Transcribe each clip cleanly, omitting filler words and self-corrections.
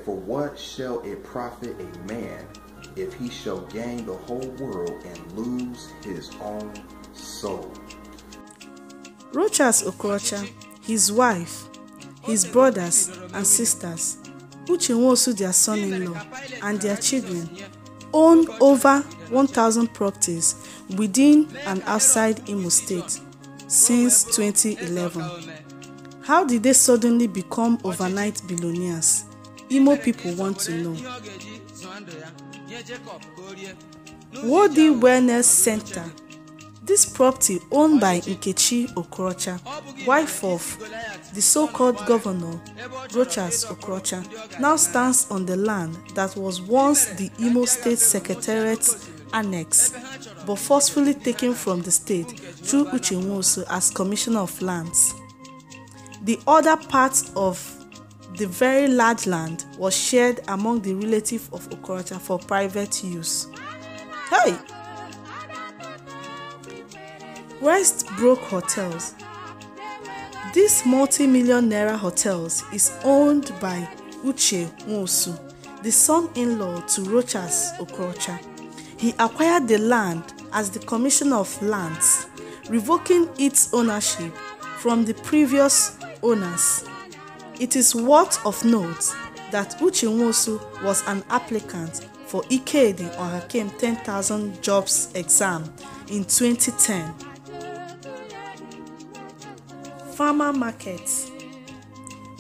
For what shall it profit a man if he shall gain the whole world and lose his own soul? Rochas Okorocha, his wife, his brothers and sisters, Ndi-Imo, their son-in-law, and their children own over 1,000 properties within and outside Imo State since 2011. How did they suddenly become overnight billionaires? Imo people want to know. Wodi Wellness Center. This property, owned by Ndi Okorocha, wife of the so-called governor, Rochas Okorocha, now stands on the land that was once the Imo State Secretariat's annex, but forcefully taken from the state through Ndi-Imo as Commissioner of Lands. The other part of the very large land was shared among the relatives of Okorocha for private use. Hey! Westbrook Hotels. This multi-million naira hotels is owned by Ndi-Imo, the son-in-law to Rochas Okorocha. He acquired the land as the Commissioner of Lands, revoking its ownership from the previous owners. It is worth of note that Ndi-Imo was an applicant for Ikedi or Hakem 10,000 jobs exam in 2010. Farmer markets.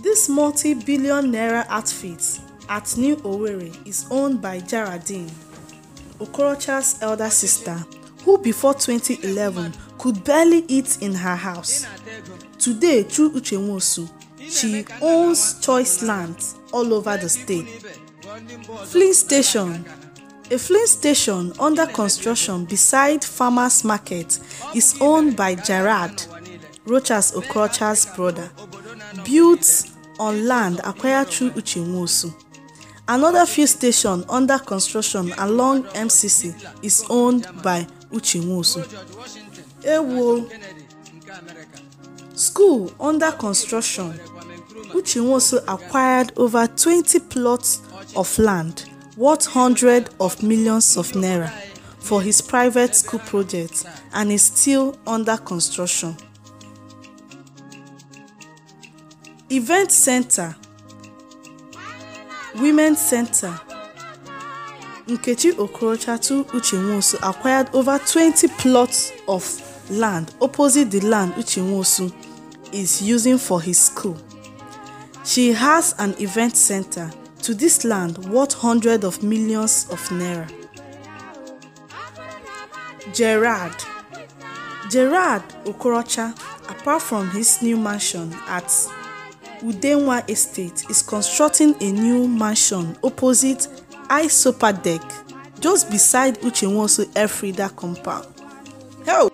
This multi-billion naira outfit at New Owerri is owned by Geraldine, Okorocha's elder sister, who before 2011 could barely eat in her house. Today, through Ndi-Imo, she owns choice lands all over the state. Filling station. A filling station under construction beside Farmers Market is owned by Gerard, Rochas Okorocha's brother, built on land acquired through Ndi-Imo. Another fuel station under construction along MCC is owned by Ndi-Imo. Ewo. School under construction. Ndi-Imo acquired over 20 plots of land worth hundreds of millions of naira for his private school project and is still under construction. Event Center. Women's Center. Ndi Okorocha to Ndi-Imo acquired over 20 plots of land opposite the land Ndi-Imo is using for his school. She has an event center to this land worth hundreds of millions of naira. Gerard Okorocha, apart from his new mansion at Udenwa Estate, is constructing a new mansion opposite Isopa Deck, just beside Ndi-Imo Elfrida compound. Help!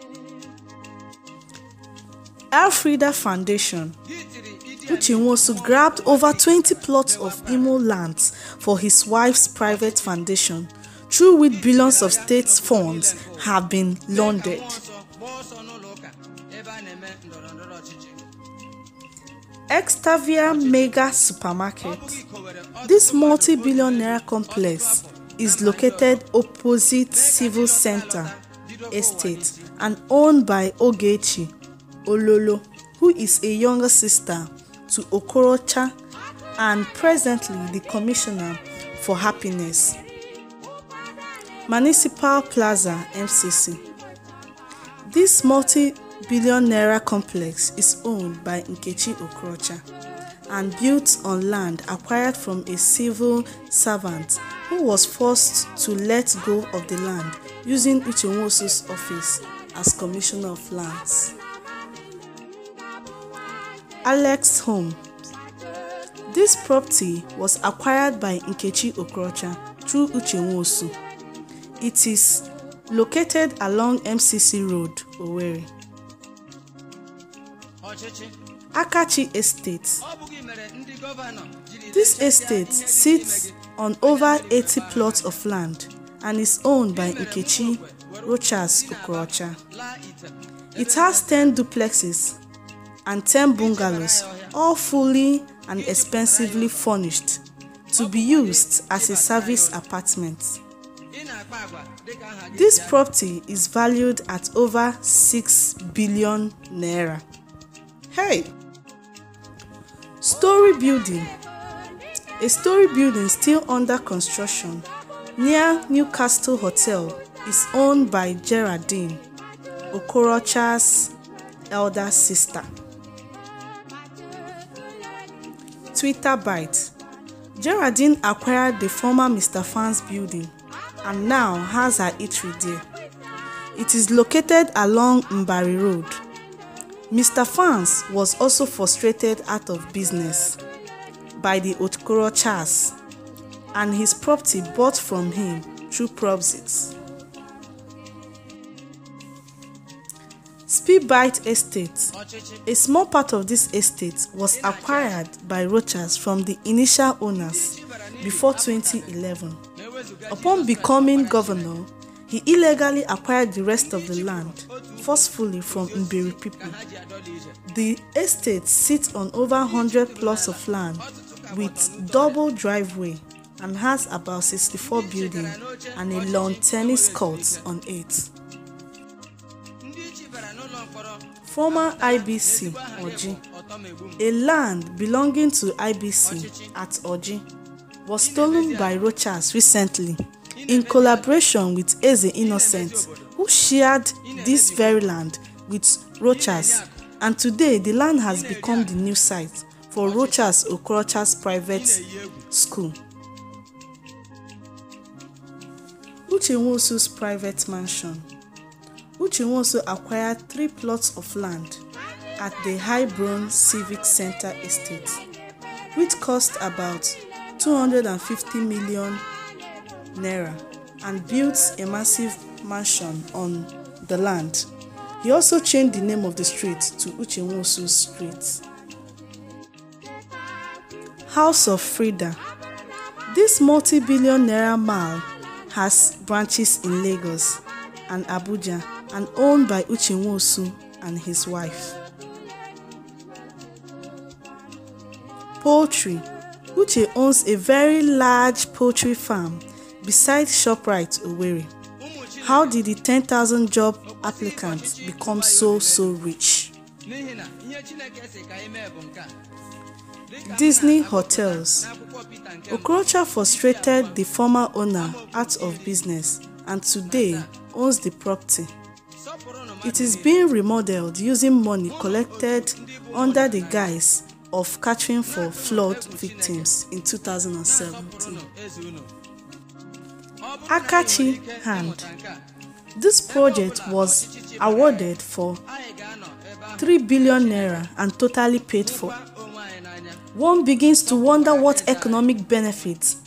Elfrida Foundation. Ndi-Imo grabbed over 20 plots of Imo lands for his wife's private foundation, through which billions of state funds have been laundered. Extavia Mega Supermarket. This multi-billion naira complex is located opposite Civil Center Estate and owned by Ogechi Ololo, who is a younger sister to Okorocha and presently the Commissioner for Happiness. Municipal Plaza MCC. This multi-billion naira complex is owned by Ndi Okorocha and built on land acquired from a civil servant who was forced to let go of the land using Ndi-Imo's office as Commissioner of Lands. Alex Home. This property was acquired by Ndi Okorocha through Ndi-Imo. It is located along MCC Road, Owerri. Akachi Estate. This estate sits on over 80 plots of land and is owned by Ndi Rochas Okorocha. It has 10 duplexes and 10 bungalows, all fully and expensively furnished, to be used as a service apartment. This property is valued at over 6 billion naira. Hey! Story building. A story building still under construction near Newcastle Hotel is owned by Geraldine, Okorocha's elder sister. Twitter bite. Geraldine acquired the former Mr. Fan's building and now has her eatery there. It is located along Mbari Road. Mr. Fan's was also frustrated out of business by the Okorochas and his property bought from him through Probsits. Speedbite Estate. A small part of this estate was acquired by Rochas from the initial owners before 2011. Upon becoming governor, he illegally acquired the rest of the land forcefully from Mbiri people. The estate sits on over 100 plots of land with double driveway and has about 64 buildings and a lawn tennis court on it. Former IBC Oji. A land belonging to IBC at Oji was stolen by Rochas recently in collaboration with Eze Innocent, who shared this very land with Rochas, and today the land has become the new site for Rochas Okorocha's private school. Uche Nwosu's private mansion. Uche Nwosu acquired 3 plots of land at the Highbrown Civic Center estate, which cost about 250 million naira, and built a massive mansion on the land. He also changed the name of the street to Uche Nwosu Street. House of Frida. This multi-billion naira mall has branches in Lagos and Abuja and owned by Uche Nwosu and his wife. Poultry. Uche owns a very large poultry farm beside ShopRite Owerri. How did the 10,000 job applicants become so rich? Disney Hotels. Okorocha frustrated the former owner out of business and today owns the property. It is being remodeled using money collected under the guise of catering for flood victims in 2017. Akachi Hand. This project was awarded for 3 billion naira and totally paid for. One begins to wonder what economic benefits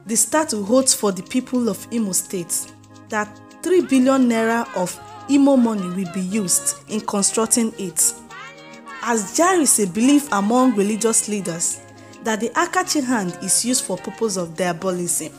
the state will hold for the people of Imo State that 3 billion naira of Imo money will be used in constructing it. As there is a belief among religious leaders that the Akachi Hand is used for purpose of diabolism.